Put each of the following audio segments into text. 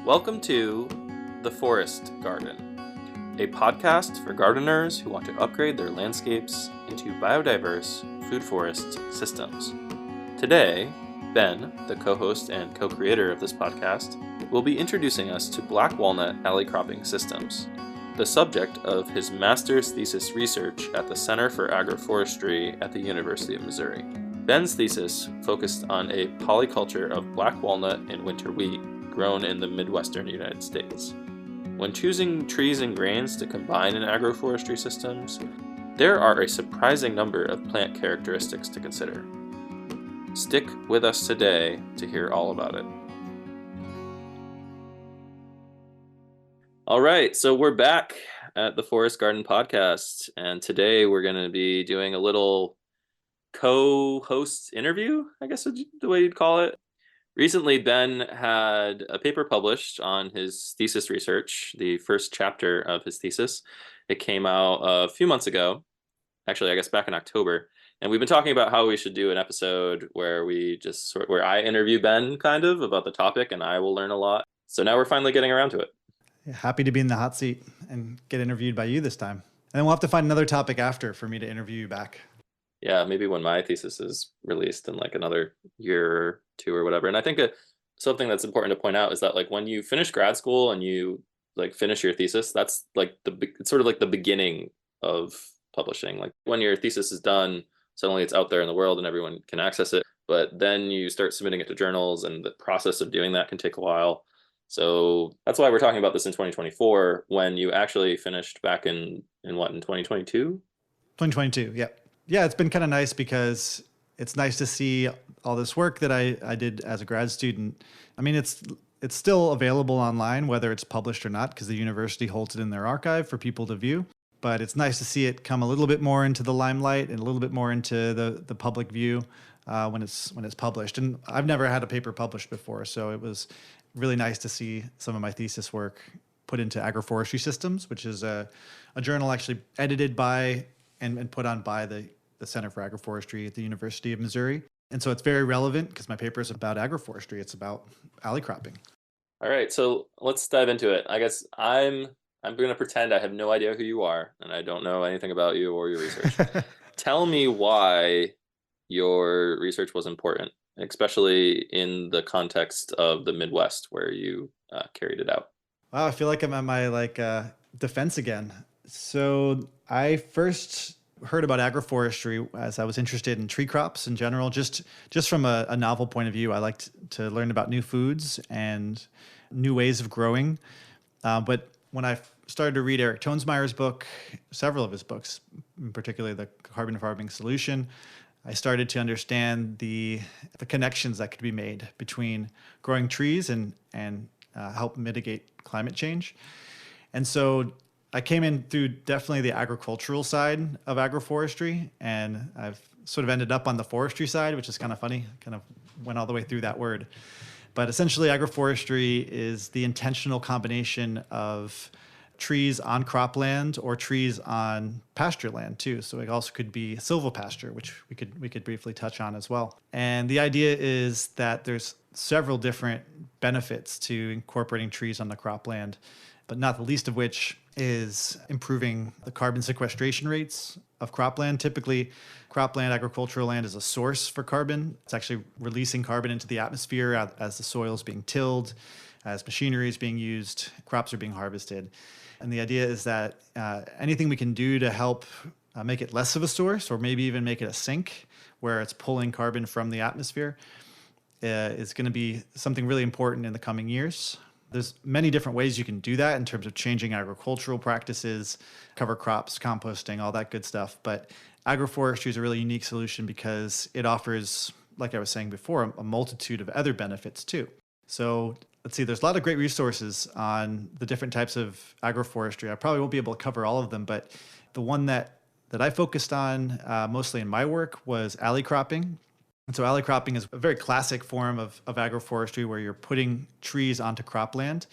Welcome to The Forest Garden, a podcast for gardeners who want to upgrade their landscapes into biodiverse food forest systems. Today, Ben, the co-host and co-creator of this podcast, will be introducing us to black walnut alley cropping systems, the subject of his master's thesis research at the Center for Agroforestry at the University of Missouri. Ben's thesis focused on a polyculture of black walnut and winter wheat grown in the Midwestern United States. When choosing trees and grains to combine in agroforestry systems, there are a surprising number of plant characteristics to consider. Stick with us today to hear all about it. All right, so we're back at the Forest Garden Podcast, and today we're going to be doing a little co-host interview, I guess is the way you'd call it. Recently, Ben had a paper published on his thesis research, the first chapter of his thesis. It came out a few months ago, actually, I guess back in October. And we've been talking about how we should do an episode where where I interview Ben kind of about the topic and I will learn a lot. So now we're finally getting around to it. Happy to be in the hot seat and get interviewed by you this time. And then we'll have to find another topic after for me to interview you back. Yeah, maybe when my thesis is released in like another year or two or whatever. And I think something that's important to point out is that like when you finish grad school and you like finish your thesis, that's like it's sort of like the beginning of publishing. Like when your thesis is done, suddenly it's out there in the world and everyone can access it. But then you start submitting it to journals, and the process of doing that can take a while. So that's why we're talking about this in 2024 when you actually finished back in 2022? 2022, yeah. Yeah, it's been kind of nice because it's nice to see all this work that I did as a grad student. I mean, it's still available online, whether it's published or not, because the university holds it in their archive for people to view. But it's nice to see it come a little bit more into the limelight and a little bit more into the public view when it's published. And I've never had a paper published before, so it was really nice to see some of my thesis work put into Agroforestry Systems, which is a journal actually edited by and put on by the Center for Agroforestry at the University of Missouri. And so it's very relevant because my paper is about agroforestry. It's about alley cropping. All right, so let's dive into it. I guess I'm going to pretend I have no idea who you are and I don't know anything about you or your research. Tell me why your research was important, especially in the context of the Midwest where you carried it out. Wow, I feel like I'm at my defense again. So I first heard about agroforestry as I was interested in tree crops in general, just from a novel point of view. I liked to learn about new foods and new ways of growing. But when I started to read Eric Tonesmeyer's book, several of his books, particularly the Carbon Farming Solution, I started to understand the connections that could be made between growing trees and help mitigate climate change. And so I came in through definitely the agricultural side of agroforestry, and I've sort of ended up on the forestry side, which is kind of funny, kind of went all the way through that word. But essentially, agroforestry is the intentional combination of trees on cropland or trees on pasture land too. So it also could be silvopasture, which we could briefly touch on as well. And the idea is that there's several different benefits to incorporating trees on the cropland, but not the least of which is improving the carbon sequestration rates of cropland. Typically, cropland, agricultural land, is a source for carbon. It's actually releasing carbon into the atmosphere as the soil is being tilled, as machinery is being used, crops are being harvested. And the idea is that anything we can do to help make it less of a source, or maybe even make it a sink where it's pulling carbon from the atmosphere, is going to be something really important in the coming years. There's many different ways you can do that in terms of changing agricultural practices, cover crops, composting, all that good stuff. But agroforestry is a really unique solution because it offers, like I was saying before, a multitude of other benefits too. So let's see, there's a lot of great resources on the different types of agroforestry. I probably won't be able to cover all of them, but the one that I focused on mostly in my work was alley cropping. And so alley cropping is a very classic form of agroforestry where you're putting trees onto cropland,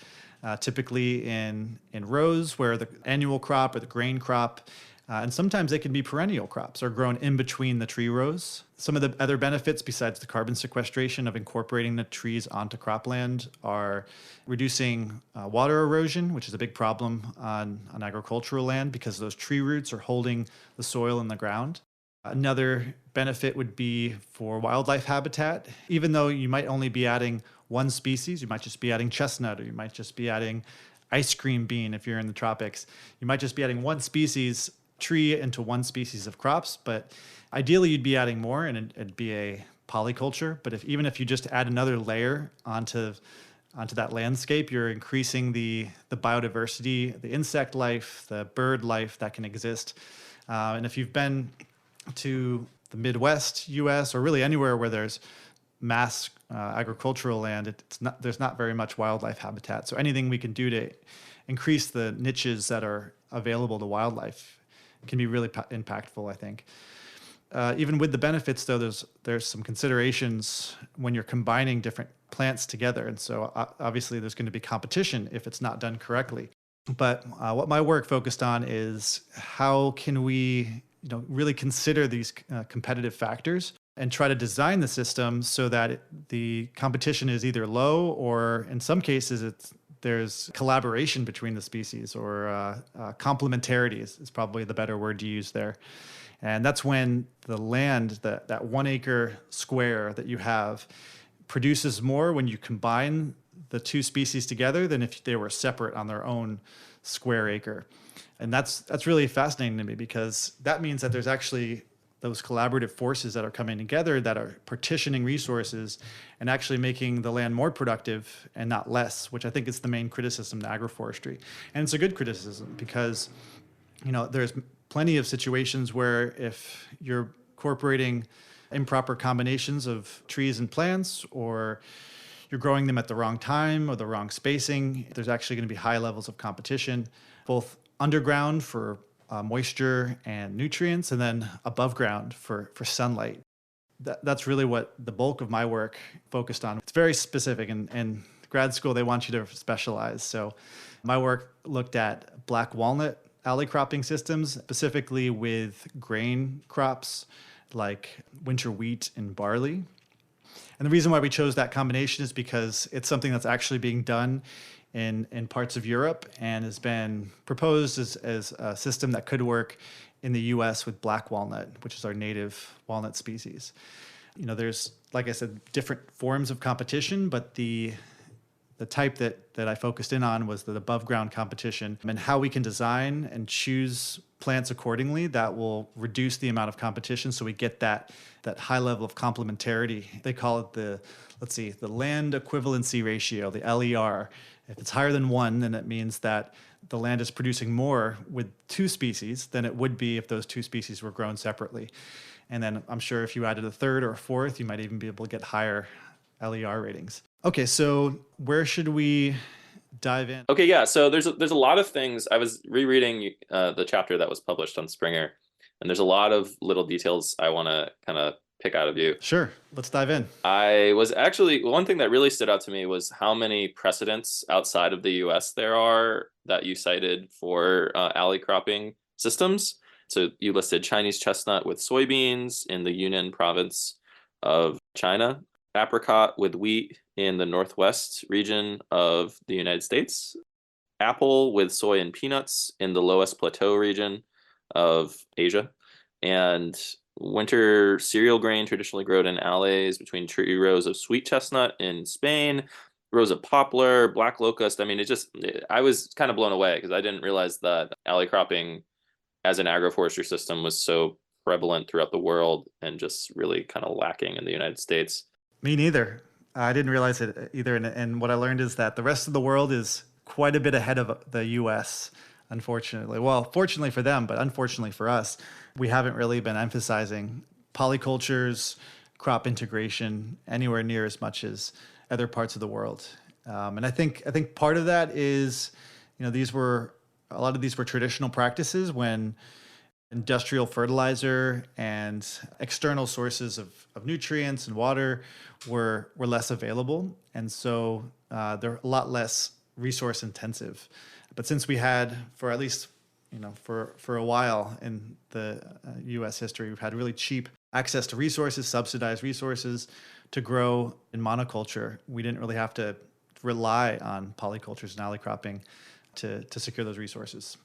typically in rows where the annual crop or the grain crop And sometimes they can be perennial crops or grown in between the tree rows. Some of the other benefits, besides the carbon sequestration of incorporating the trees onto cropland, are reducing water erosion, which is a big problem on agricultural land because those tree roots are holding the soil in the ground. Another benefit would be for wildlife habitat. Even though you might only be adding one species, you might just be adding chestnut, or you might just be adding ice cream bean if you're in the tropics. You might just be adding one species tree into one species of crops, but ideally you'd be adding more, and it'd be a polyculture. But even if you just add another layer onto that landscape, you're increasing the biodiversity, the insect life, the bird life that can exist. And if you've been to the Midwest US, or really anywhere where there's mass agricultural land, there's not very much wildlife habitat. So anything we can do to increase the niches that are available to wildlife can be really impactful, I think. Even with the benefits, though, there's some considerations when you're combining different plants together. And so obviously there's going to be competition if it's not done correctly. But what my work focused on is how can we really consider these competitive factors and try to design the system so that the competition is either low, or in some cases there's collaboration between the species, or complementarity is probably the better word to use there. And that's when the land, that 1 acre square that you have, produces more when you combine the two species together than if they were separate on their own square acre. And that's really fascinating to me, because that means that there's actually those collaborative forces that are coming together that are partitioning resources and actually making the land more productive and not less, which I think is the main criticism to agroforestry. And it's a good criticism because, there's plenty of situations where if you're incorporating improper combinations of trees and plants, or you're growing them at the wrong time or the wrong spacing, there's actually going to be high levels of competition, both underground for moisture and nutrients, and then above ground for sunlight. That's really what the bulk of my work focused on. It's very specific, and grad school, they want you to specialize. So my work looked at black walnut alley cropping systems, specifically with grain crops like winter wheat and barley. And the reason why we chose that combination is because it's something that's actually being done in parts of Europe and has been proposed as a system that could work in the US with black walnut, which is our native walnut species. There's, like I said, different forms of competition, but the type that I focused in on was the above ground competition, and how we can design and choose plants accordingly that will reduce the amount of competition so we get that high level of complementarity. They call it the land equivalency ratio, the LER. If it's higher than 1, then it means that the land is producing more with 2 species than it would be if those 2 species were grown separately. And then I'm sure if you added a 3rd or a 4th, you might even be able to get higher LER ratings. Okay, so where should we dive in? Okay, yeah. So there's a lot of things. I was rereading the chapter that was published on Springer, and there's a lot of little details I want to kind of pick out of you. Sure, let's dive in. I was actually, one thing that really stood out to me was how many precedents outside of the US there are that you cited for alley cropping systems. So you listed Chinese chestnut with soybeans in the Yunnan province of China, apricot with wheat in the northwest region of the United States, apple with soy and peanuts in the lowest plateau region of Asia, and winter cereal grain traditionally grown in alleys between tree rows of sweet chestnut in Spain, rows of poplar, black locust. I mean, I was kind of blown away because I didn't realize that alley cropping as an agroforestry system was so prevalent throughout the world and just really kind of lacking in the United States. Me neither. I didn't realize it either. And what I learned is that the rest of the world is quite a bit ahead of the US, unfortunately. Well, fortunately for them, but unfortunately for us, we haven't really been emphasizing polycultures, crop integration anywhere near as much as other parts of the world. And I think part of that is, a lot of these were traditional practices when industrial fertilizer and external sources of nutrients and water were less available. And so they're a lot less resource intensive. But since we had, for at least for a while in the U.S. history, we've had really cheap access to resources, subsidized resources to grow in monoculture. We didn't really have to rely on polycultures and alley cropping to secure those resources.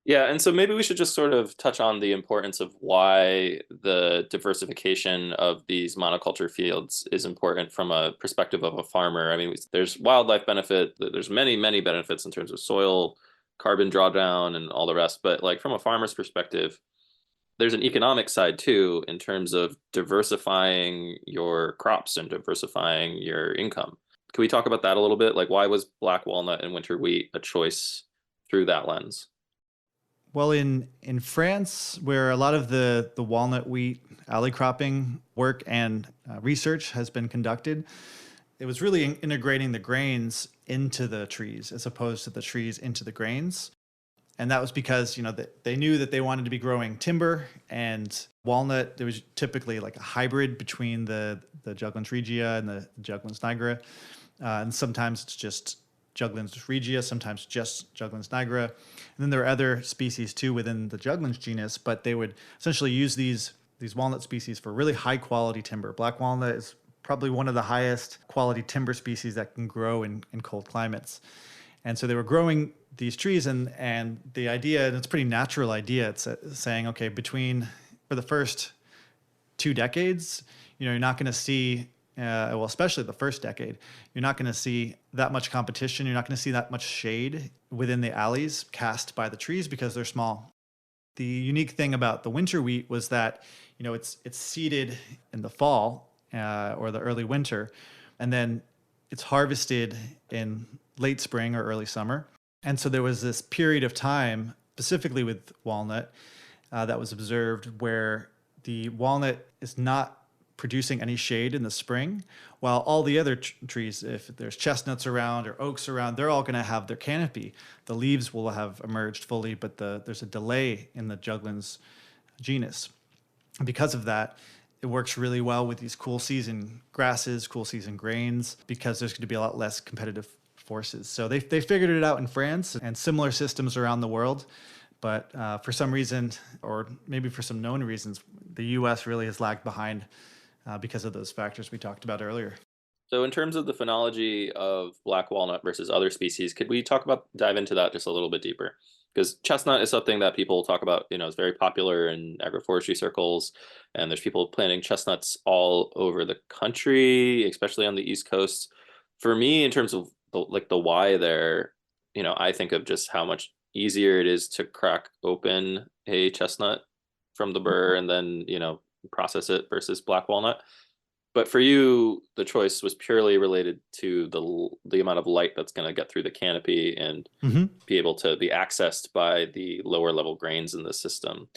Yeah, and so maybe we should just sort of touch on the importance of why the diversification of these monoculture fields is important from a perspective of a farmer. I mean, there's wildlife benefit, there's many, many benefits in terms of soil, carbon drawdown, and all the rest. But like from a farmer's perspective, there's an economic side too in terms of diversifying your crops and diversifying your income. Can we talk about that a little bit? Like, why was black walnut and winter wheat a choice through that lens? Well, in France, where a lot of the walnut wheat alley cropping work and research has been conducted, it was really integrating the grains into the trees as opposed to the trees into the grains. And that was because, they knew that they wanted to be growing timber and walnut. There was typically like a hybrid between the Juglans regia and the Juglans nigra. And sometimes it's just Juglans regia, sometimes just Juglans nigra. And then there are other species too within the Juglans genus, but they would essentially use these walnut species for really high quality timber. Black walnut is probably one of the highest quality timber species that can grow in cold climates. And so they were growing these trees, and the idea, and it's a pretty natural idea, it's saying, okay, for the first 2 decades, you're not going to see, well, especially the first decade, you're not going to see that much competition. You're not going to see that much shade within the alleys cast by the trees because they're small. The unique thing about the winter wheat was that, it's seeded in the fall or the early winter, and then it's harvested in late spring or early summer. And so there was this period of time, specifically with walnut, that was observed where the walnut is not producing any shade in the spring, while all the other trees, if there's chestnuts around or oaks around, they're all going to have their canopy. The leaves will have emerged fully, but there's a delay in the Juglans genus. And because of that, it works really well with these cool season grasses, cool season grains, because there's going to be a lot less competitive forces. So they figured it out in France and similar systems around the world. But for some reason, or maybe for some known reasons, the U.S. really has lagged behind because of those factors we talked about earlier. So in terms of the phenology of black walnut versus other species, could we dive into that just a little bit deeper? Because chestnut is something that people talk about, it's very popular in agroforestry circles, and there's people planting chestnuts all over the country, especially on the East Coast. For me, in terms of the why there, I think of just how much easier it is to crack open a chestnut from the burr and then, process it versus black walnut. But for you, the choice was purely related to the amount of light that's going to get through the canopy and be able to be accessed by the lower level grains in the system.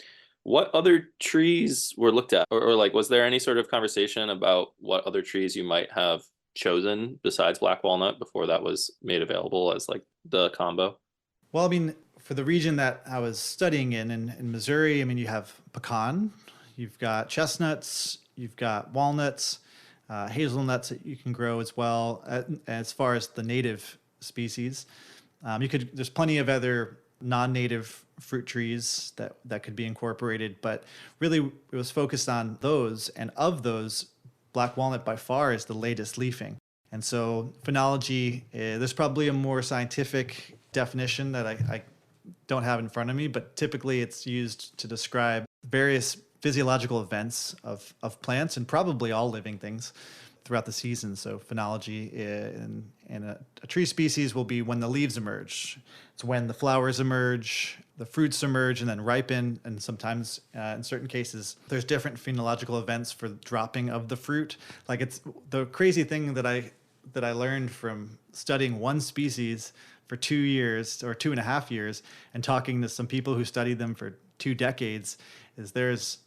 What other trees were looked at, or like, was there any sort of conversation about what other trees you might have chosen besides black walnut before that was made available as like the combo? Well, I mean, for the region that I was studying in Missouri, I mean, you have pecan, you've got chestnuts, you've got walnuts, hazelnuts that you can grow as well. As far as the native species, there's plenty of other non-native fruit trees that could be incorporated, but really it was focused on those, and of those, black walnut by far is the latest leafing. And so phenology, there's probably a more scientific definition that I don't have in front of me, but typically it's used to describe various physiological events of plants and probably all living things throughout the season. So phenology in a tree species will be when the leaves emerge. It's when the flowers emerge, the fruits emerge and then ripen. And sometimes in certain cases, there's different phenological events for dropping of the fruit. Like, it's the crazy thing that I learned from studying one species for 2 years or 2.5 years and talking to some people who studied them for 2 decades is there's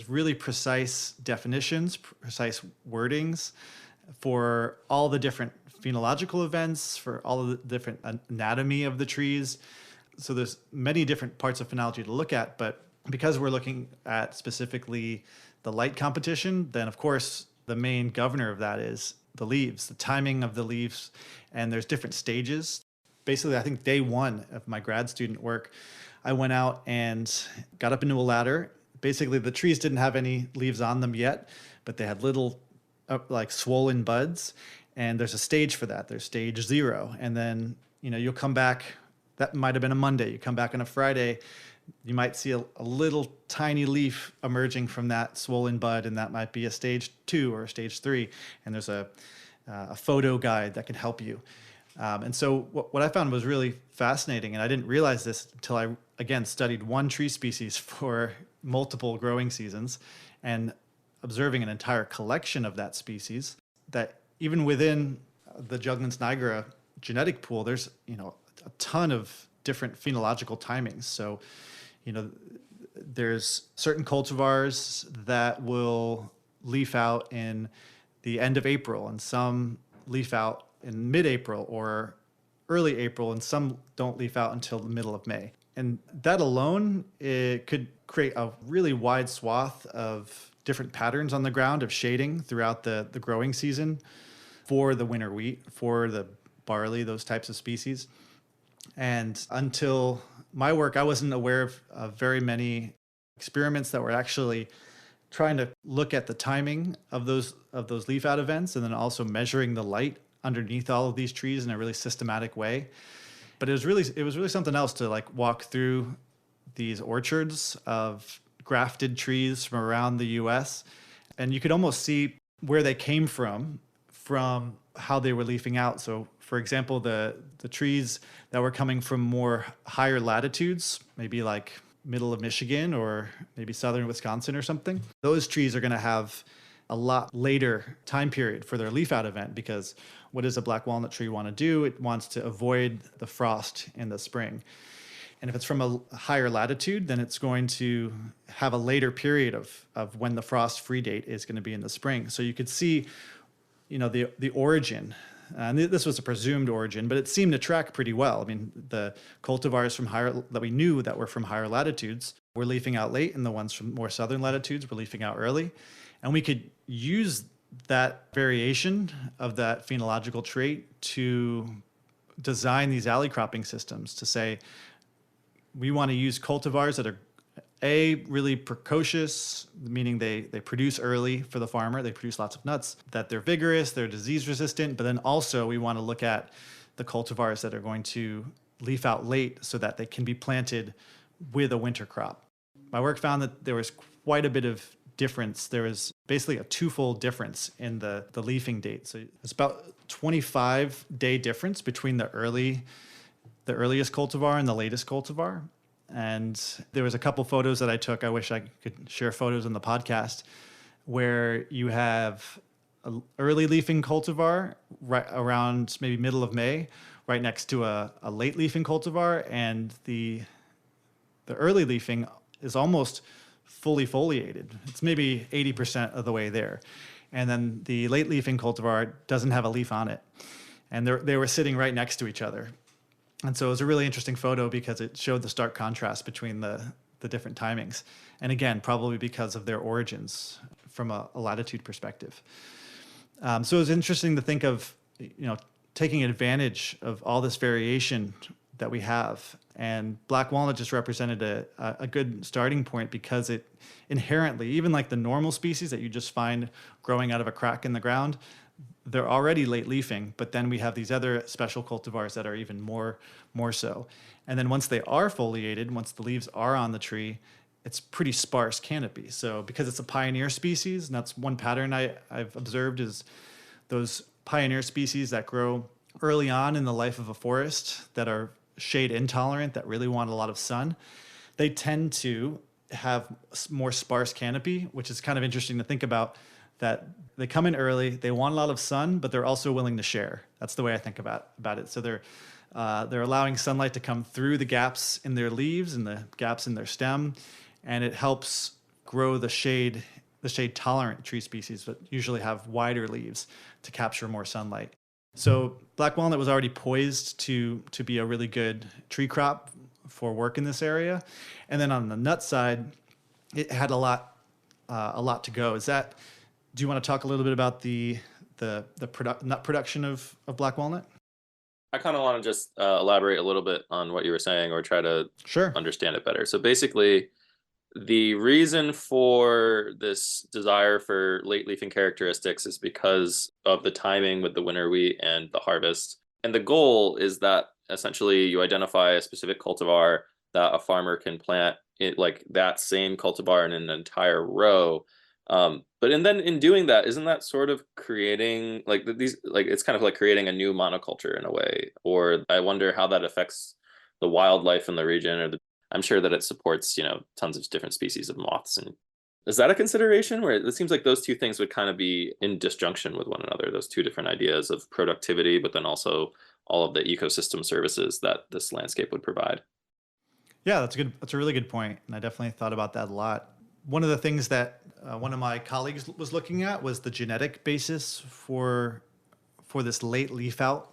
really precise definitions, precise wordings for all the different phenological events, for all of the different anatomy of the trees. So there's many different parts of phenology to look at, but because we're looking at specifically the light competition, then of course the main governor of that is the leaves, the timing of the leaves, and there's different stages. basically, I think day one of my grad student work, I went out and got up into a ladder. Basically, the trees didn't have any leaves on them yet, but they had little like swollen buds. And there's a stage for that. There's stage 0. And then, you'll come back. That might have been a Monday. You come back on a Friday, you might see a little tiny leaf emerging from that swollen bud, and that might be a stage 2 or a stage 3. And there's a photo guide that can help you. And so what I found was really fascinating, and I didn't realize this until I, again, studied one tree species for multiple growing seasons and observing an entire collection of that species, that even within the Juglans nigra genetic pool, there's, a ton of different phenological timings. So, there's certain cultivars that will leaf out in the end of April, and some leaf out in mid-April or early April, and some don't leaf out until the middle of May. And that alone, it could create a really wide swath of different patterns on the ground of shading throughout the growing season for the winter wheat, for the barley, those types of species. And until my work, I wasn't aware of very many experiments that were actually trying to look at the timing of those leaf out events, and then also measuring the light underneath all of these trees in a really systematic way. But it was really something else to like walk through these orchards of grafted trees from around the US, and you could almost see where they came from how they were leafing out. So for example, the trees that were coming from more higher latitudes, maybe like middle of Michigan or maybe southern Wisconsin or something, those trees are going to have a lot later time period for their leaf out event, because what does a black walnut tree want to do? It wants to avoid the frost in the spring. And if it's from a higher latitude, then it's going to have a later period of when the frost free date is going to be in the spring. So you could see, the origin. And this was a presumed origin, but it seemed to track pretty well. I mean, the cultivars that we knew that were from higher latitudes were leafing out late, and the ones from more southern latitudes were leafing out early. And we could use that variation of that phenological trait to design these alley cropping systems to say, we want to use cultivars that are really precocious, meaning they produce early for the farmer, they produce lots of nuts, that they're vigorous, they're disease resistant, but then also we want to look at the cultivars that are going to leaf out late so that they can be planted with a winter crop. My work found that there was quite a bit of difference. There was basically a twofold difference in the leafing date. So it's about 25-day difference between the earliest cultivar and the latest cultivar. And there was a couple photos that I took. I wish I could share photos on the podcast, where you have an early leafing cultivar right around maybe middle of May, right next to a late leafing cultivar, and the early leafing is almost fully foliated. It's maybe 80% of the way there. And then the late leafing cultivar doesn't have a leaf on it. And they were sitting right next to each other. And so it was a really interesting photo because it showed the stark contrast between the different timings. And again, probably because of their origins from a latitude perspective. So it was interesting to think of, taking advantage of all this variation that we have. And black walnut just represented a good starting point, because it inherently, even like the normal species that you just find growing out of a crack in the ground, they're already late leafing, but then we have these other special cultivars that are even more so. And then once they are foliated, once the leaves are on the tree, it's pretty sparse canopy. So because it's a pioneer species, and that's one pattern I've observed, is those pioneer species that grow early on in the life of a forest, that are shade intolerant, that really want a lot of sun, they tend to have more sparse canopy, which is kind of interesting to think about, that they come in early, they want a lot of sun, but they're also willing to share. That's the way I think about it. So they're allowing sunlight to come through the gaps in their leaves and the gaps in their stem, and it helps grow the shade tolerant tree species that usually have wider leaves to capture more sunlight. So black walnut was already poised to be a really good tree crop for work in this area. And then on the nut side, it had a lot to go. Do you want to talk a little bit about the nut production of black walnut? I kind of want to just elaborate a little bit on what you were saying or try to Sure. understand it better. So basically, the reason for this desire for late leafing characteristics is because of the timing with the winter wheat and the harvest. And the goal is that essentially you identify a specific cultivar that a farmer can plant it like that same cultivar in an entire row. But and then in doing that, isn't that sort of creating like these like it's kind of like creating a new monoculture in a way? Or I wonder how that affects the wildlife in the region or the I'm sure that it supports, tons of different species of moths. And is that a consideration where it seems like those two things would kind of be in disjunction with one another, those two different ideas of productivity, but then also all of the ecosystem services that this landscape would provide? Yeah, that's a really good point, and I definitely thought about that a lot. One of the things that one of my colleagues was looking at was the genetic basis for this late leaf out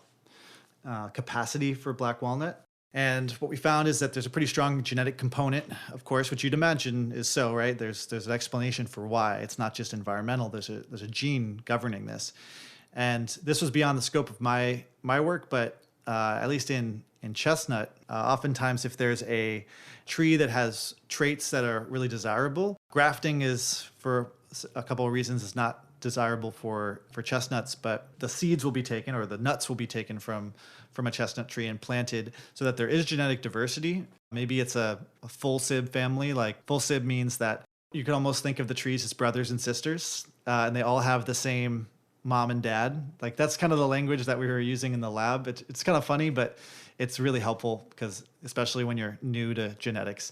capacity for black walnut. And what we found is that there's a pretty strong genetic component, of course, which you'd imagine is so, right? There's an explanation for why. It's not just environmental. There's a gene governing this. And this was beyond the scope of my work, but at least in chestnut, oftentimes if there's a tree that has traits that are really desirable, grafting is, for a couple of reasons, is not desirable for chestnuts, but the seeds will be taken or the nuts will be taken from a chestnut tree and planted so that there is genetic diversity. Maybe it's a full sib family. Like full sib means that you can almost think of the trees as brothers and sisters, and they all have the same mom and dad. Like that's kind of the language that we were using in the lab. It's kind of funny, but it's really helpful because especially when you're new to genetics.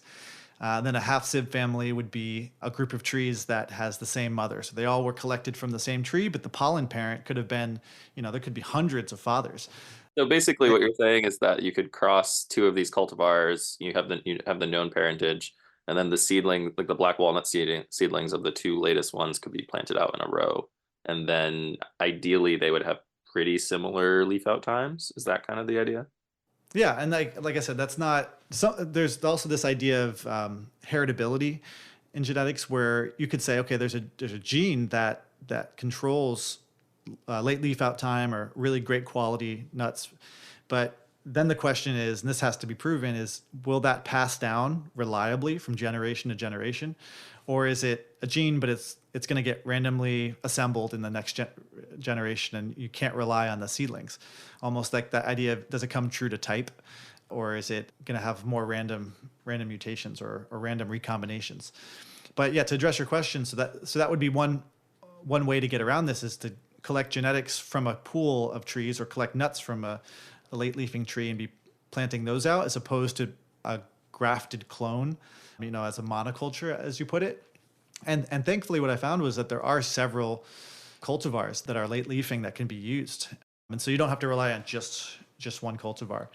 Then a half sib family would be a group of trees that has the same mother. So they all were collected from the same tree, but the pollen parent could have been, there could be hundreds of fathers. So basically what you're saying is that you could cross two of these cultivars, you have the known parentage, and then the seedling, like the black walnut seedlings of the two latest ones could be planted out in a row. And then ideally they would have pretty similar leaf out times. Is that kind of the idea? Yeah, and like I said, that's not. So there's also this idea of heritability in genetics, where you could say, okay, there's a gene that controls late leaf out time or really great quality nuts, but then the question is, and this has to be proven, is will that pass down reliably from generation to generation, or is it a gene but it's going to get randomly assembled in the next generation and you can't rely on the seedlings? Almost like that idea of, does it come true to type, or is it going to have more random mutations or random recombinations? But yeah, to address your question, so that would be one way to get around this, is to collect genetics from a pool of trees or collect nuts from a late leafing tree and be planting those out, as opposed to a grafted clone, as a monoculture, as you put it. And thankfully what I found was that there are several cultivars that are late leafing that can be used. And so you don't have to rely on just one cultivar.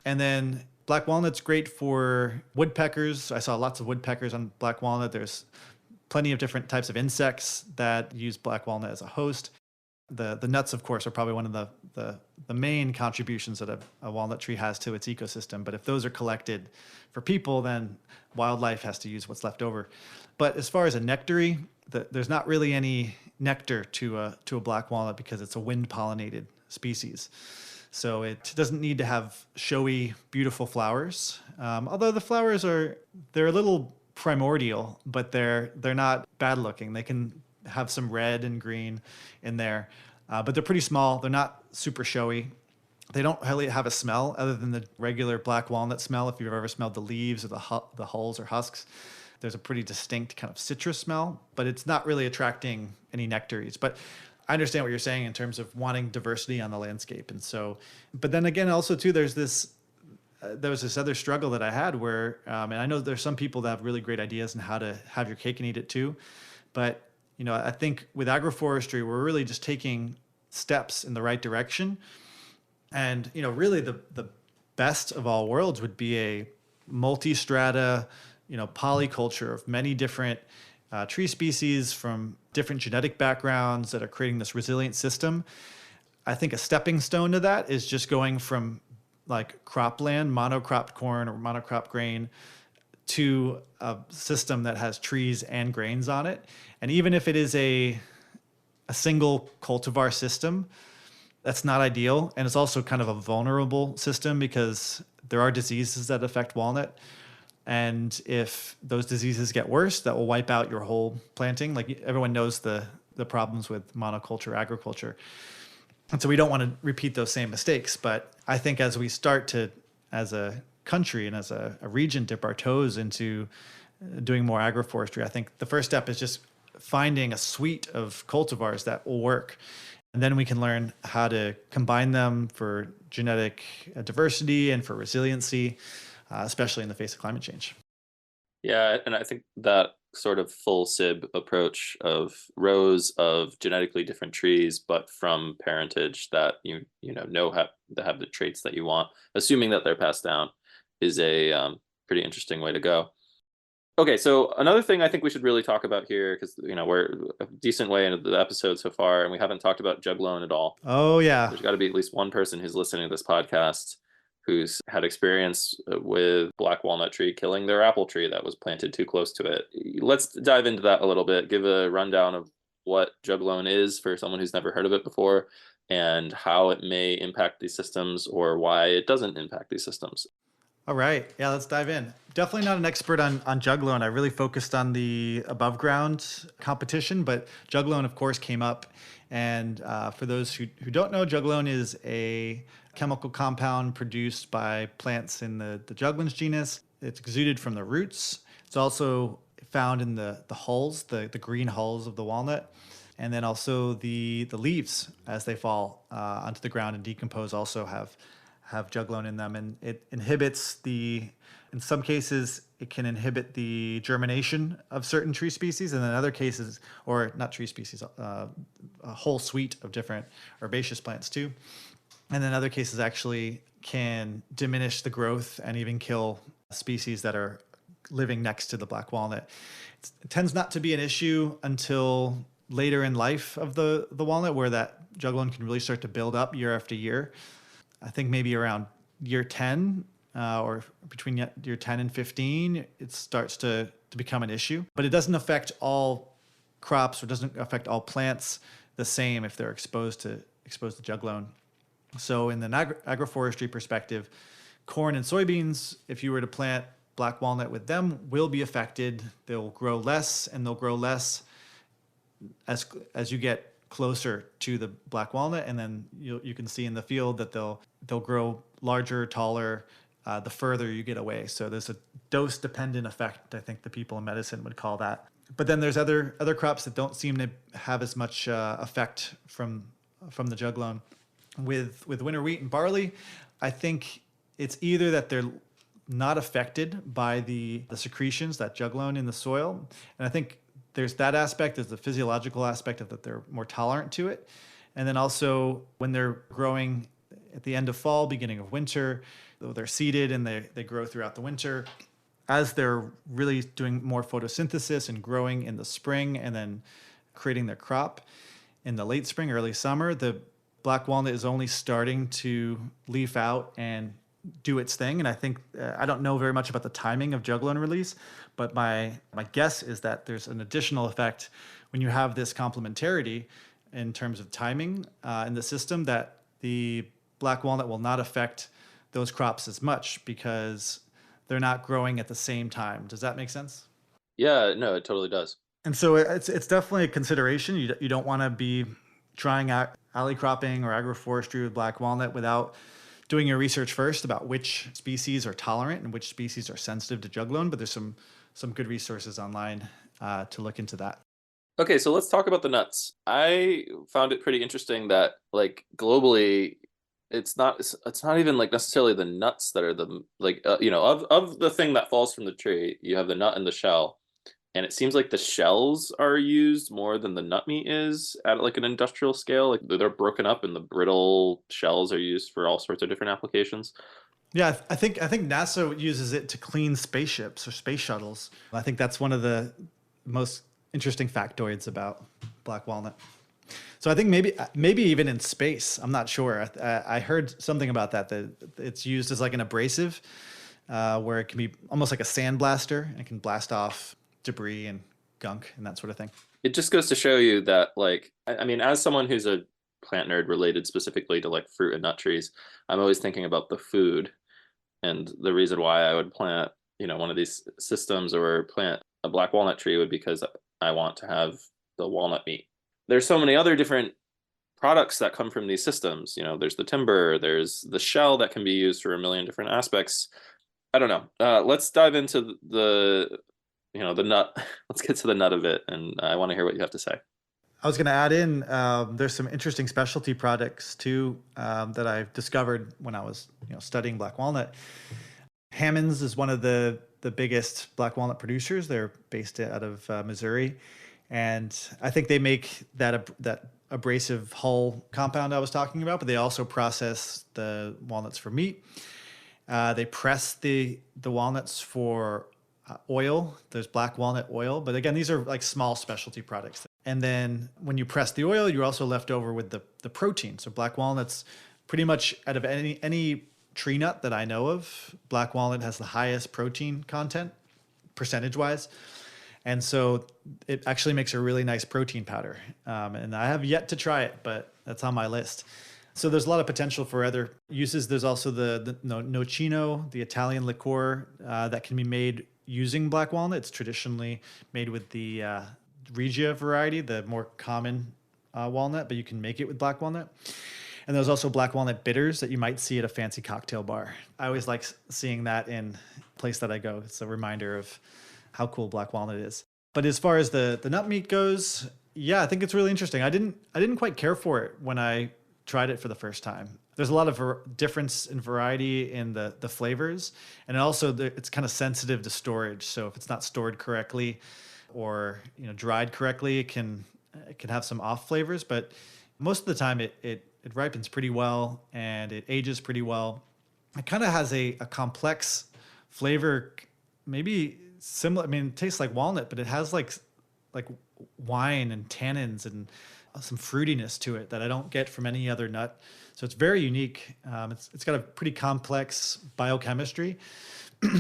And then black walnut's great for woodpeckers. I saw lots of woodpeckers on black walnut. There's plenty of different types of insects that use black walnut as a host. The nuts, of course, are probably one of the main contributions that a walnut tree has to its ecosystem. But if those are collected for people, then wildlife has to use what's left over. But as far as a nectary, there's not really any nectar to a black walnut because it's a wind pollinated species. So it doesn't need to have showy, beautiful flowers. Although the flowers they're a little primordial, but they're not bad looking. They can have some red and green in there, but they're pretty small. They're not super showy. They don't really have a smell other than the regular black walnut smell. If you've ever smelled the leaves or the hulls or husks, there's a pretty distinct kind of citrus smell, but it's not really attracting any nectaries. But I understand what you're saying in terms of wanting diversity on the landscape. And so, but then again, also too, there was this other struggle that I had where, and I know there's some people that have really great ideas on how to have your cake and eat it too. But I think with agroforestry, we're really just taking steps in the right direction. And, really the best of all worlds would be a multi-strata, polyculture of many different tree species from different genetic backgrounds that are creating this resilient system. I think a stepping stone to that is just going from like cropland, monocropped corn or monocropped grain, to a system that has trees and grains on it. And even if it is a single cultivar system, That's not ideal. And it's also kind of a vulnerable system because there are diseases that affect walnut. And if those diseases get worse, that will wipe out your whole planting. Like everyone knows the problems with monoculture agriculture. And so we don't want to repeat those same mistakes. But I think as we start to, as a country and as a region, dip our toes into doing more agroforestry, I think the first step is just finding a suite of cultivars that will work. And then we can learn how to combine them for genetic diversity and for resiliency, especially in the face of climate change. Yeah, and I think that sort of full SIB approach of rows of genetically different trees, but from parentage that have the traits that you want, assuming that they're passed down, is a pretty interesting way to go. Okay, so another thing I think we should really talk about here, because we're a decent way into the episode so far, and we haven't talked about juglone at all. Oh yeah, There's got to be at least one person who's listening to this podcast who's had experience with black walnut tree killing their apple tree that was planted too close to it. Let's dive into that a little bit, give a rundown of what juglone is for someone who's never heard of it before, and how it may impact these systems or why it doesn't impact these systems. all right. Yeah, let's dive in. Definitely not an expert on juglone. I really focused on the above ground competition, but juglone, of course, came up. And for those who don't know, juglone is a chemical compound produced by plants in the juglans genus. It's exuded from the roots. It's also found in the hulls, the green hulls of the walnut. And then also the leaves as they fall onto the ground and decompose also have juglone in them, and it inhibits in some cases it can inhibit the germination of certain tree species, and in other cases, or not tree species, a whole suite of different herbaceous plants too, and in other cases actually can diminish the growth and even kill species that are living next to the black walnut. It tends not to be an issue until later in life of the walnut, where that juglone can really start to build up year after year. I think maybe around year 10 or between year 10 and 15, it starts to become an issue. But it doesn't affect all crops or doesn't affect all plants the same if they're exposed to juglone. So in the agroforestry perspective, corn and soybeans, if you were to plant black walnut with them, will be affected. They'll grow less, and they'll grow less as you get closer to the black walnut, and then you can see in the field that they'll grow larger, taller, the further you get away. So there's a dose dependent effect, I think the people in medicine would call that. But then there's other crops that don't seem to have as much effect from the juglone. With winter wheat and barley, I think it's either that they're not affected by the secretions, that juglone in the soil, and I think there's that aspect, there's the physiological aspect of that they're more tolerant to it. And then also when they're growing at the end of fall, beginning of winter, they're seeded and they grow throughout the winter. As they're really doing more photosynthesis and growing in the spring and then creating their crop in the late spring, early summer, the black walnut is only starting to leaf out and do its thing. And I think, I don't know very much about the timing of juglone release, but my guess is that there's an additional effect when you have this complementarity in terms of timing in the system, that the black walnut will not affect those crops as much because they're not growing at the same time. Does that make sense? Yeah, no, it totally does. And so it's definitely a consideration. You don't want to be trying out alley cropping or agroforestry with black walnut without doing your research first about which species are tolerant and which species are sensitive to juglone. But there's some good resources online to look into that. Okay, so let's talk about the nuts. I found it pretty interesting that, like, globally, it's not even like necessarily the nuts that are the of the thing that falls from the tree. You have the nut and the shell, and it seems like the shells are used more than the nut meat is at like an industrial scale. Like they're broken up, and the brittle shells are used for all sorts of different applications. Yeah, I think NASA uses it to clean spaceships or space shuttles. I think that's one of the most interesting factoids about black walnut. So I think maybe even in space, I'm not sure. I heard something about that it's used as like an abrasive, where it can be almost like a sandblaster and it can blast off debris and gunk and that sort of thing. It just goes to show you that, like, I mean, as someone who's a plant nerd related specifically to like fruit and nut trees, I'm always thinking about the food. And the reason why I would plant, one of these systems or plant a black walnut tree would be because I want to have the walnut meat. There's so many other different products that come from these systems. There's the timber, there's the shell that can be used for a million different aspects. I don't know. Let's dive into the nut. Let's get to the nut of it, and I want to hear what you have to say. I was going to add in, there's some interesting specialty products too that I've discovered when I was studying black walnut. Hammond's is one of the biggest black walnut producers. They're based out of Missouri, and I think they make that abrasive hull compound I was talking about, but they also process the walnuts for meat. They press the walnuts for oil. There's black walnut oil, but again, these are like small specialty products. And then when you press the oil, you're also left over with the protein. So black walnuts, pretty much out of any tree nut that I know of, black walnut has the highest protein content percentage wise. And so it actually makes a really nice protein powder. And I have yet to try it, but that's on my list. So there's a lot of potential for other uses. There's also the nocino, the Italian liqueur that can be made using black walnut. It's traditionally made with the Regia variety, the more common walnut, but you can make it with black walnut. And there's also black walnut bitters that you might see at a fancy cocktail bar. I always like seeing that in a place that I go. It's a reminder of how cool black walnut is. But as far as the nut meat goes, yeah, I think it's really interesting. I didn't quite care for it when I tried it for the first time. There's a lot of difference in variety in the flavors, and also it's kind of sensitive to storage. So if it's not stored correctly or dried correctly, it can have some off flavors. But most of the time, it ripens pretty well and it ages pretty well. It kind of has a complex flavor, maybe similar. I mean, it tastes like walnut, but it has like wine and tannins and some fruitiness to it that I don't get from any other nut. So it's very unique. It's got a pretty complex biochemistry.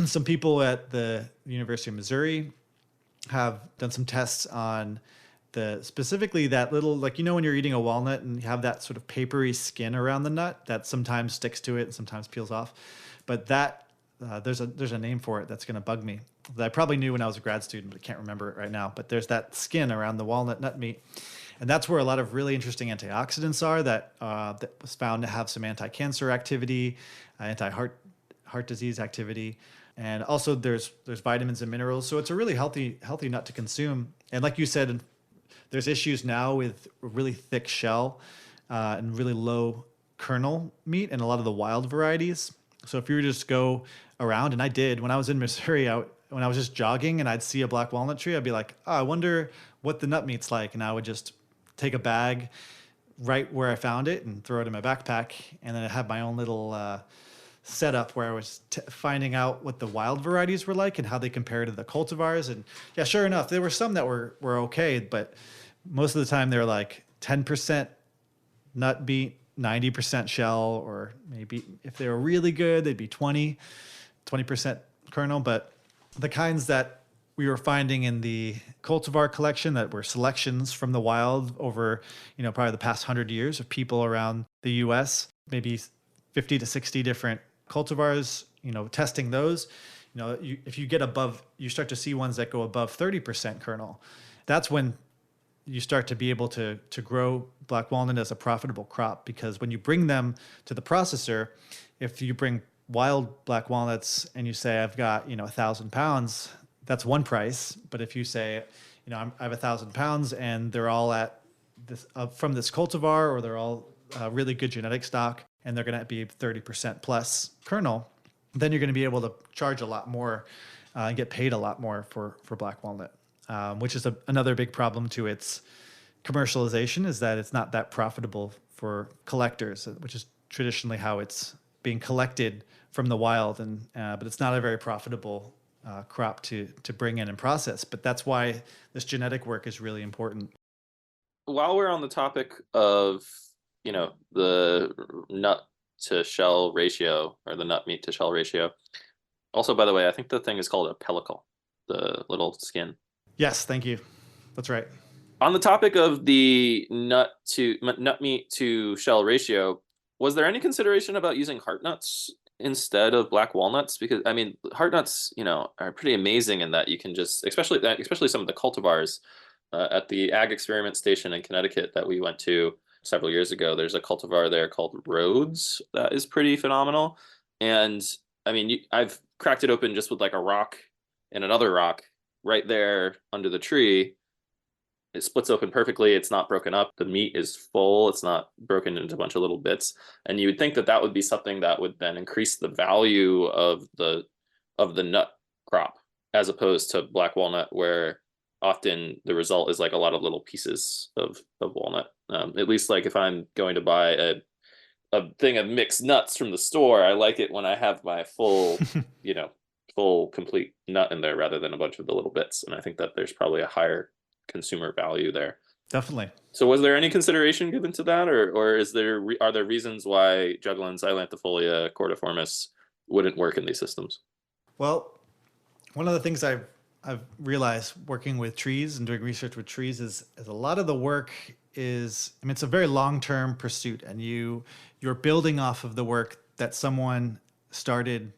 Some people at the University of Missouri have done some tests on specifically that little, like, when you're eating a walnut and you have that sort of papery skin around the nut that sometimes sticks to it and sometimes peels off. But that there's a name for it that's going to bug me that I probably knew when I was a grad student, but I can't remember it right now. But there's that skin around the walnut nut meat. And that's where a lot of really interesting antioxidants are that was found to have some anti-cancer activity, anti-heart disease activity. And also there's vitamins and minerals. So it's a really healthy nut to consume. And like you said, there's issues now with a really thick shell and really low kernel meat and a lot of the wild varieties. So if you were to just go around, and I did, when I was in Missouri, when I was just jogging and I'd see a black walnut tree, I'd be like, oh, I wonder what the nut meat's like. And I would just take a bag right where I found it and throw it in my backpack. And then I had my own little setup where I was finding out what the wild varieties were like and how they compare to the cultivars. And yeah, sure enough, there were some that were okay, but most of the time they're like 10% nut meat, 90% shell, or maybe if they were really good, they'd be 20% kernel. But the kinds that we were finding in the cultivar collection that were selections from the wild over, probably the past 100 years of people around the US, maybe 50 to 60 different cultivars, testing those, if you get above, you start to see ones that go above 30% kernel. That's when you start to be able to grow black walnut as a profitable crop, because when you bring them to the processor, if you bring wild black walnuts and you say, I've got, 1,000 pounds, that's one price. But if you say, I have 1,000 pounds and they're all at this from this cultivar, or they're all really good genetic stock, and they're going to be 30% plus kernel, then you're going to be able to charge a lot more and get paid a lot more for black walnut, which is another big problem to its commercialization, is that it's not that profitable for collectors, which is traditionally how it's being collected from the wild. But it's not a very profitable crop to bring in and process. But that's why this genetic work is really important. While we're on the topic of the nut to shell ratio, or the nut meat to shell ratio. Also, by the way, I think the thing is called a pellicle, the little skin. Yes, thank you. That's right. On the topic of the nut meat to shell ratio, was there any consideration about using heart nuts instead of black walnuts? Because I mean, heart nuts, are pretty amazing in that you can just, especially some of the cultivars at the Ag Experiment Station in Connecticut that we went to several years ago. There's a cultivar there called Rhodes that is pretty phenomenal. And I mean, I've cracked it open just with like a rock and another rock right there under the tree. It splits open perfectly. It's not broken up. The meat is full. It's not broken into a bunch of little bits. And you would think that that would be something that would then increase the value of the nut crop, as opposed to black walnut, where often the result is like a lot of little pieces of walnut. At least like if I'm going to buy a thing of mixed nuts from the store, I like it when I have my full complete nut in there rather than a bunch of the little bits. And I think that there's probably a higher consumer value there. Definitely. So was there any consideration given to that, or are there reasons why juglans, Ailantifolia, cordiformis wouldn't work in these systems? Well, one of the things I've realized working with trees and doing research with trees is a lot of the work is, I mean, it's a very long-term pursuit, and you're building off of the work that someone started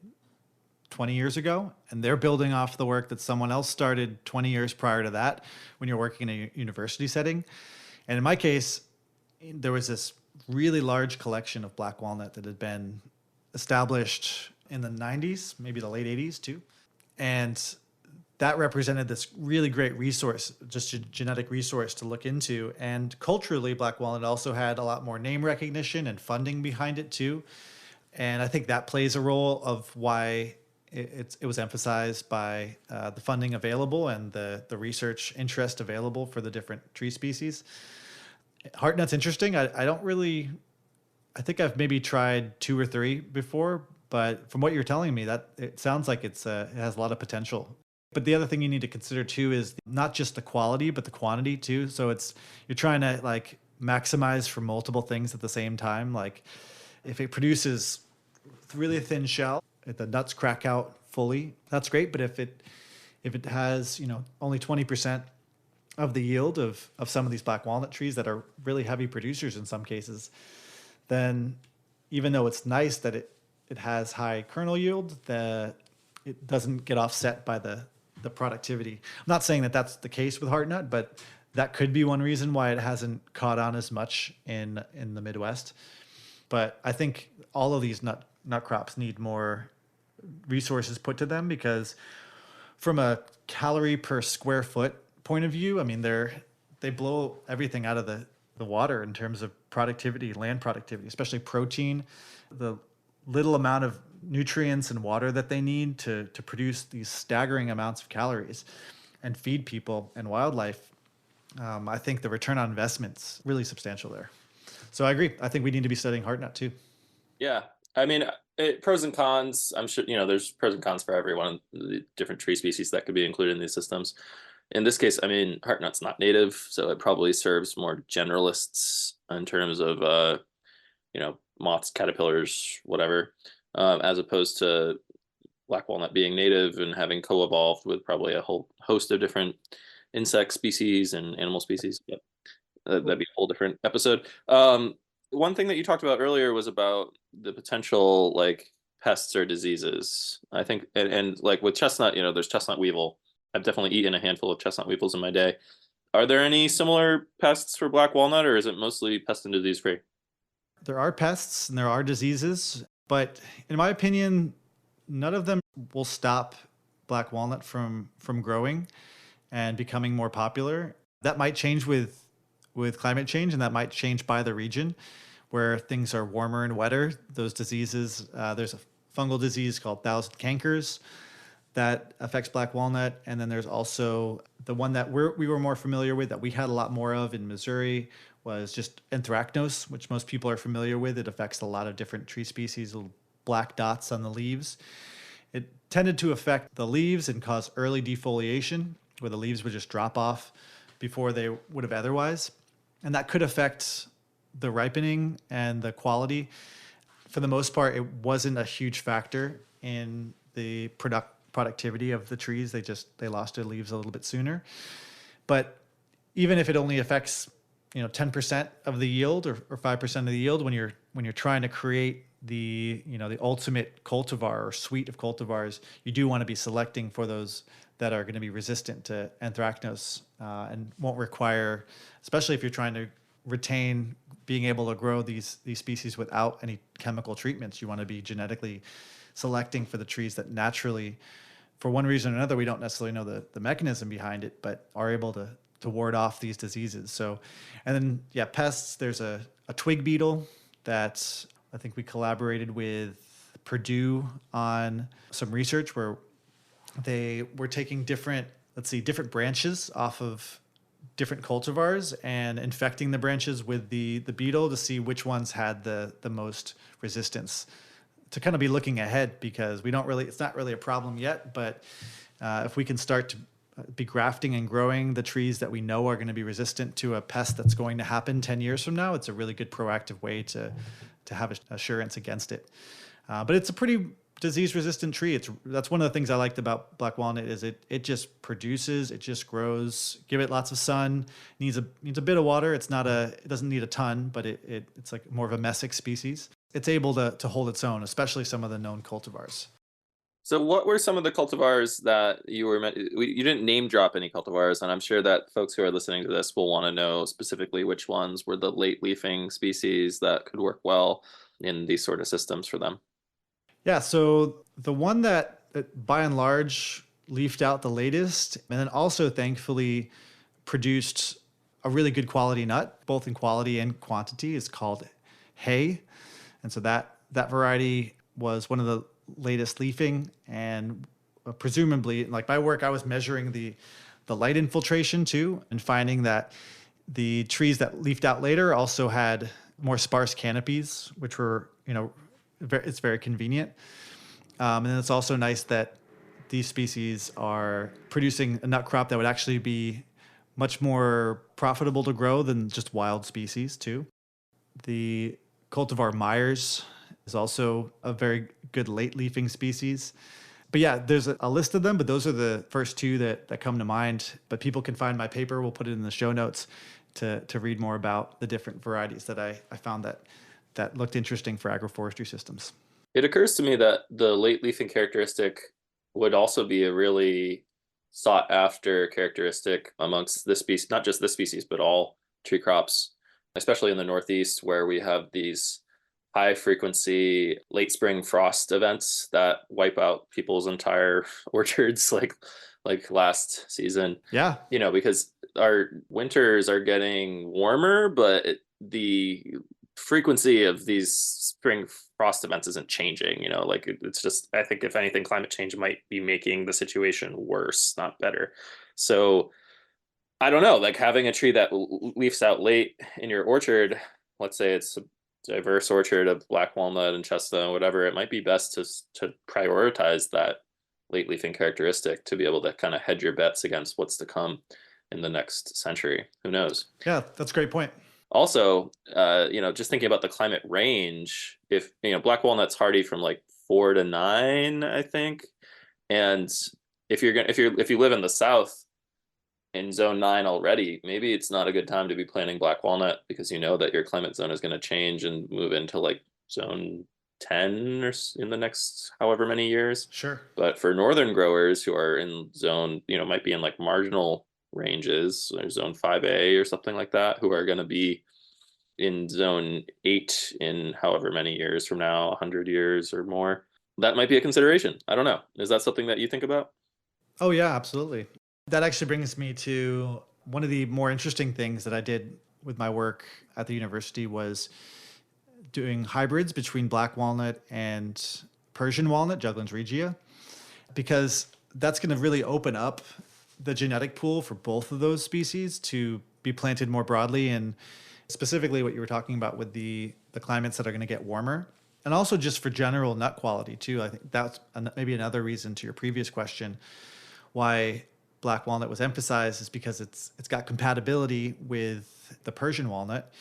20 years ago, and they're building off the work that someone else started 20 years prior to that when you're working in a university setting. And in my case, there was this really large collection of black walnut that had been established in the 90s, maybe the late 80s too. And that represented this really great resource, just a genetic resource to look into. And culturally, black walnut also had a lot more name recognition and funding behind it too. And I think that plays a role of why it was emphasized by the funding available and the research interest available for the different tree species. Heartnut's interesting. I think I've maybe tried 2 or 3 before, but from what you're telling me, that it sounds like it has a lot of potential. But the other thing you need to consider too is not just the quality, but the quantity too. So you're trying to like maximize for multiple things at the same time. Like if it produces really thin shell, if the nuts crack out fully, that's great. But if it has, only 20% of the yield of some of these black walnut trees that are really heavy producers in some cases, then even though it's nice that it has high kernel yield, it doesn't get offset by the productivity. I'm not saying that that's the case with heartnut, but that could be one reason why it hasn't caught on as much in the Midwest. But I think all of these nut crops need more resources put to them, because from a calorie per square foot point of view, I mean, they blow everything out of the water in terms of productivity, land productivity, especially protein, the little amount of nutrients and water that they need to produce these staggering amounts of calories and feed people and wildlife. I think the return on investment's really substantial there. So I agree. I think we need to be studying heartnut too. Yeah. I mean, pros and cons. I'm sure, there's pros and cons for every one of the different tree species that could be included in these systems. In this case, I mean, heartnut's not native, so it probably serves more generalists in terms of, moths, caterpillars, whatever, as opposed to black walnut being native and having co-evolved with probably a whole host of different insect species and animal species. Yep. That'd be a whole different episode. One thing that you talked about earlier was about the potential like pests or diseases. I think, and like with chestnut, there's chestnut weevil. I've definitely eaten a handful of chestnut weevils in my day. Are there any similar pests for black walnut, or is it mostly pest and disease free? There are pests and there are diseases, but in my opinion, none of them will stop black walnut from growing and becoming more popular. That might change with climate change, and that might change by the region where things are warmer and wetter. Those diseases, there's a fungal disease called thousand cankers that affects black walnut. And then there's also the one that we were more familiar with, that we had a lot more of in Missouri, was just anthracnose, which most people are familiar with. It affects a lot of different tree species, little black dots on the leaves. It tended to affect the leaves and cause early defoliation, where the leaves would just drop off before they would have otherwise. And that could affect the ripening and the quality. For the most part, it wasn't a huge factor in the productivity of the trees. They lost their leaves a little bit sooner. But even if it only affects 10% of the yield or 5% of the yield, when you're trying to create the ultimate cultivar or suite of cultivars, you do want to be selecting for those that are going to be resistant to anthracnose and won't require, especially if you're trying to retain being able to grow these species without any chemical treatments. You want to be genetically selecting for the trees that naturally, for one reason or another, we don't necessarily know the mechanism behind it, but are able to ward off these diseases. So, and then pests. There's a twig beetle that I think we collaborated with Purdue on some research where they were taking different branches off of different cultivars and infecting the branches with the beetle to see which ones had the most resistance, to kind of be looking ahead, because it's not really a problem yet, but if we can start to be grafting and growing the trees that we know are going to be resistant to a pest that's going to happen 10 years from now, it's a really good proactive way to have assurance against it. But it's a pretty disease-resistant tree. That's one of the things I liked about black walnut is it just produces, it just grows. Give it lots of sun. Needs a bit of water. It doesn't need a ton, but it's like more of a mesic species. It's able to hold its own, especially some of the known cultivars. So what were some of the cultivars that you didn't name drop any cultivars, and I'm sure that folks who are listening to this will want to know specifically which ones were the late leafing species that could work well in these sort of systems for them. Yeah, so the one that by and large leafed out the latest, and then also thankfully produced a really good quality nut, both in quality and quantity, is called Hay. And so that variety was one of the latest leafing, and presumably, like my work, I was measuring the light infiltration too, and finding that the trees that leafed out later also had more sparse canopies, which were, it's very convenient. And then it's also nice that these species are producing a nut crop that would actually be much more profitable to grow than just wild species too. The cultivar Myers is also a very good late leafing species. But yeah, there's a list of them, but those are the first two that come to mind. But people can find my paper. We'll put it in the show notes to read more about the different varieties that I found that looked interesting for agroforestry systems. It occurs to me that the late leafing characteristic would also be a really sought after characteristic amongst this species, not just this species, but all tree crops, especially in the Northeast, where we have these high frequency late spring frost events that wipe out people's entire orchards like last season. Yeah. Because our winters are getting warmer, but the frequency of these spring frost events isn't changing. It's just, I think if anything, climate change might be making the situation worse, not better. So I don't know, like having a tree that leaves out late in your orchard, let's say it's a diverse orchard of black walnut and chestnut and whatever, it might be best to prioritize that late leafing characteristic to be able to kind of hedge your bets against what's to come in the next century. Who knows? Yeah, that's a great point. Also, just thinking about the climate range, if black walnut's hardy from like 4 to 9, I think, and if you live in the South in zone 9 already, maybe it's not a good time to be planting black walnut, because that your climate zone is going to change and move into like zone 10 or in the next however many years. Sure. But for northern growers who are in zone, might be in like marginal ranges, or zone 5A or something like that, who are going to be in zone 8 in however many years from now, 100 years or more, that might be a consideration. I don't know. Is that something that you think about? Oh yeah, absolutely. That actually brings me to one of the more interesting things that I did with my work at the university, was doing hybrids between black walnut and Persian walnut, Juglans regia, because that's going to really open up the genetic pool for both of those species to be planted more broadly, and specifically what you were talking about with the climates that are going to get warmer, and also just for general nut quality too. I think that's maybe another reason to your previous question why black walnut was emphasized, is because it's got compatibility with the Persian walnut.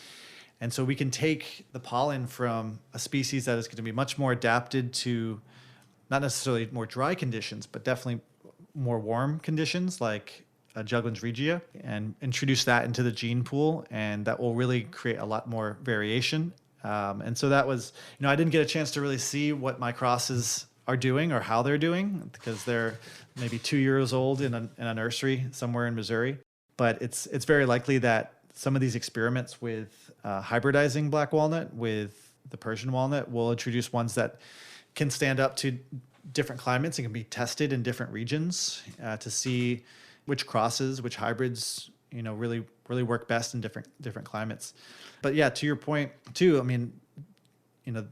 And so we can take the pollen from a species that is going to be much more adapted to not necessarily more dry conditions, but definitely more warm conditions, like Juglans regia and introduce that into the gene pool, and that will really create a lot more variation. And so that was, I didn't get a chance to really see what my crosses are doing or how they're doing because they're maybe 2 years old in a nursery somewhere in Missouri. But it's very likely that some of these experiments with hybridizing black walnut with the Persian walnut will introduce ones that can stand up to different climates and can be tested in different regions to see which crosses, which hybrids, really work best in different climates. But yeah, to your point too, I mean,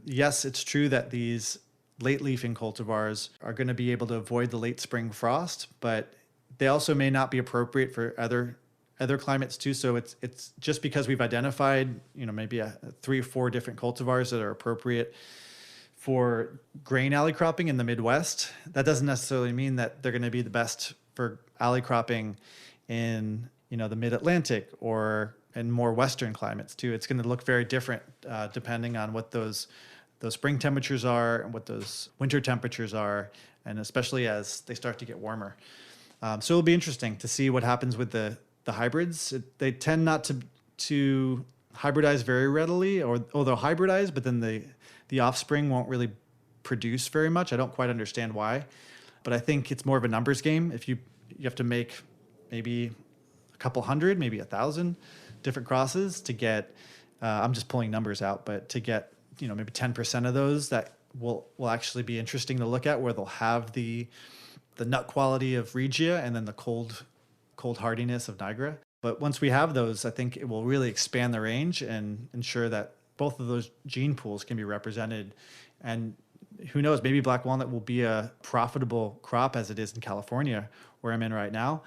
yes, it's true that these late leafing cultivars are going to be able to avoid the late spring frost, but they also may not be appropriate for other climates too. So it's just because we've identified, maybe 3 or 4 different cultivars that are appropriate for grain alley cropping in the Midwest, that doesn't necessarily mean that they're going to be the best for alley cropping in, the Mid-Atlantic or in more Western climates too. It's going to look very different depending on what those spring temperatures are and what those winter temperatures are, and especially as they start to get warmer. So it'll be interesting to see what happens with the hybrids. They tend not to hybridize very readily, or they'll hybridize, but then the offspring won't really produce very much. I don't quite understand why, but I think it's more of a numbers game. If you have to make maybe a couple hundred, maybe 1,000 different crosses to get, I'm just pulling numbers out, but to get, maybe 10% of those that will actually be interesting to look at, where they'll have the nut quality of Regia and then the cold hardiness of Niagara. But once we have those, I think it will really expand the range and ensure that both of those gene pools can be represented. And who knows, maybe black walnut will be a profitable crop as it is in California, where I'm in right now.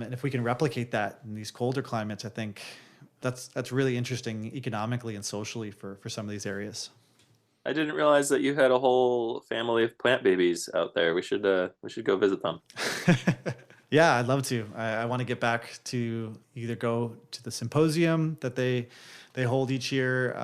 And if we can replicate that in these colder climates, I think that's really interesting economically and socially for some of these areas. I didn't realize that you had a whole family of plant babies out there. We should go visit them. Yeah, I'd love to. I want to get back to either go to the symposium that they hold each year.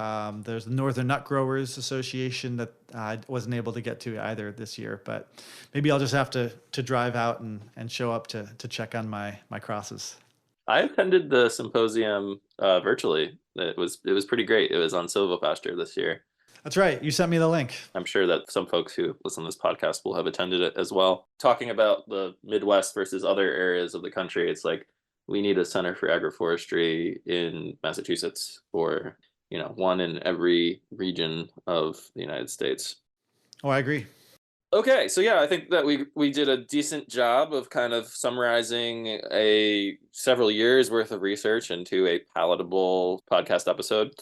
There's the Northern Nut Growers Association that I wasn't able to get to either this year, but maybe I'll just have to drive out and show up to check on my crosses. I attended the symposium virtually. It was pretty great. It was on silvopasture this year. That's right. You sent me the link. I'm sure that some folks who listen to this podcast will have attended it as well. Talking about the Midwest versus other areas of the country, it's like we need a center for agroforestry in Massachusetts, or one in every region of the United States. Oh, I agree. Okay, so yeah, I think that we did a decent job of kind of summarizing several years worth of research into a palatable podcast episode.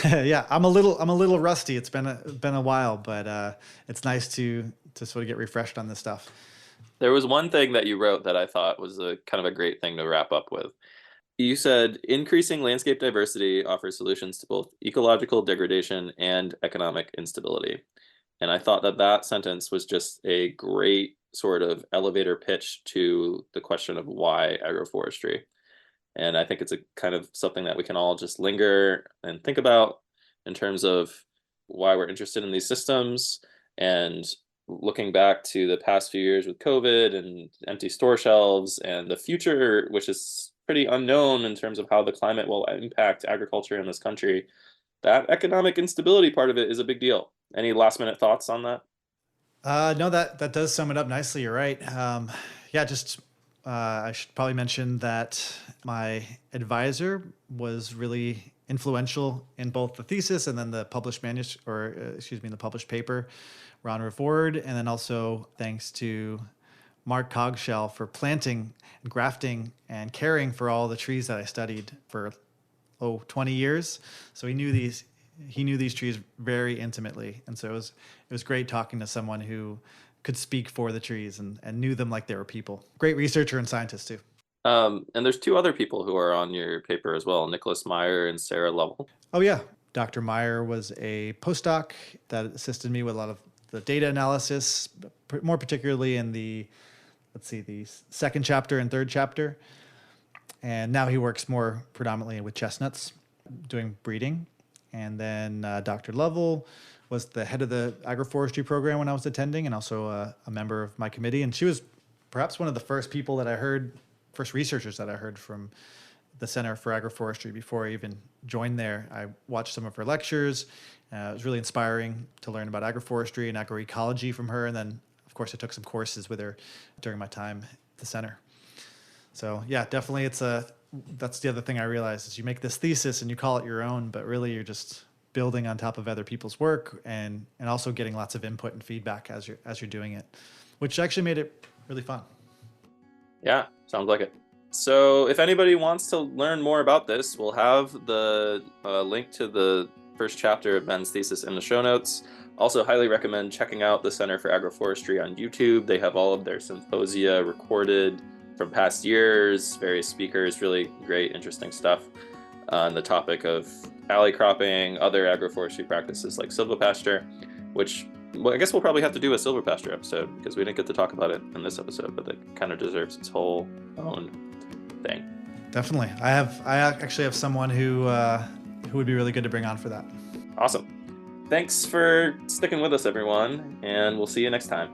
Yeah, I'm a little rusty. It's been a while, but it's nice to sort of get refreshed on this stuff. There was one thing that you wrote that I thought was a kind of a great thing to wrap up with. You said increasing landscape diversity offers solutions to both ecological degradation and economic instability. And I thought that sentence was just a great sort of elevator pitch to the question of why agroforestry. And I think it's a kind of something that we can all just linger and think about in terms of why we're interested in these systems, and looking back to the past few years with COVID and empty store shelves and the future, which is pretty unknown in terms of how the climate will impact agriculture in this country. That economic instability part of it is a big deal. Any last minute thoughts on that? No, that does sum it up nicely. You're right. Yeah, just I should probably mention that my advisor was really influential in both the thesis and then the published the published paper, Ron Revord, and then also thanks to Mark Cogshell for planting and grafting and caring for all the trees that I studied for 20 years. So he knew these trees very intimately. And so it was great talking to someone who could speak for the trees and knew them like they were people. Great researcher and scientist too. And there's 2 other people who are on your paper as well, Nicholas Meyer and Sarah Lovell. Oh yeah. Dr. Meyer was a postdoc that assisted me with a lot of the data analysis, more particularly in the second chapter and third chapter. And now he works more predominantly with chestnuts, doing breeding. And then Dr. Lovell was the head of the agroforestry program when I was attending, and also a member of my committee. And she was perhaps one of the first people that I heard first researchers that I heard from the Center for Agroforestry before I even joined there. I watched some of her lectures. It was really inspiring to learn about agroforestry and agroecology from her. And then, of course, I took some courses with her during my time at the center. So yeah, definitely that's the other thing I realized is you make this thesis and you call it your own, but really you're just building on top of other people's work and also getting lots of input and feedback as you're doing it, which actually made it really fun. Yeah, sounds like it. So if anybody wants to learn more about this, we'll have the link to the first chapter of Ben's thesis in the show notes. Also highly recommend checking out the Center for Agroforestry on YouTube. They have all of their symposia recorded from past years, various speakers, really great, interesting stuff on the topic of alley cropping, other agroforestry practices like silvopasture, which I guess we'll probably have to do a silvopasture episode because we didn't get to talk about it in this episode, but it kind of deserves its whole own thing. Definitely. I actually have someone who would be really good to bring on for that. Awesome. Thanks for sticking with us, everyone, and we'll see you next time.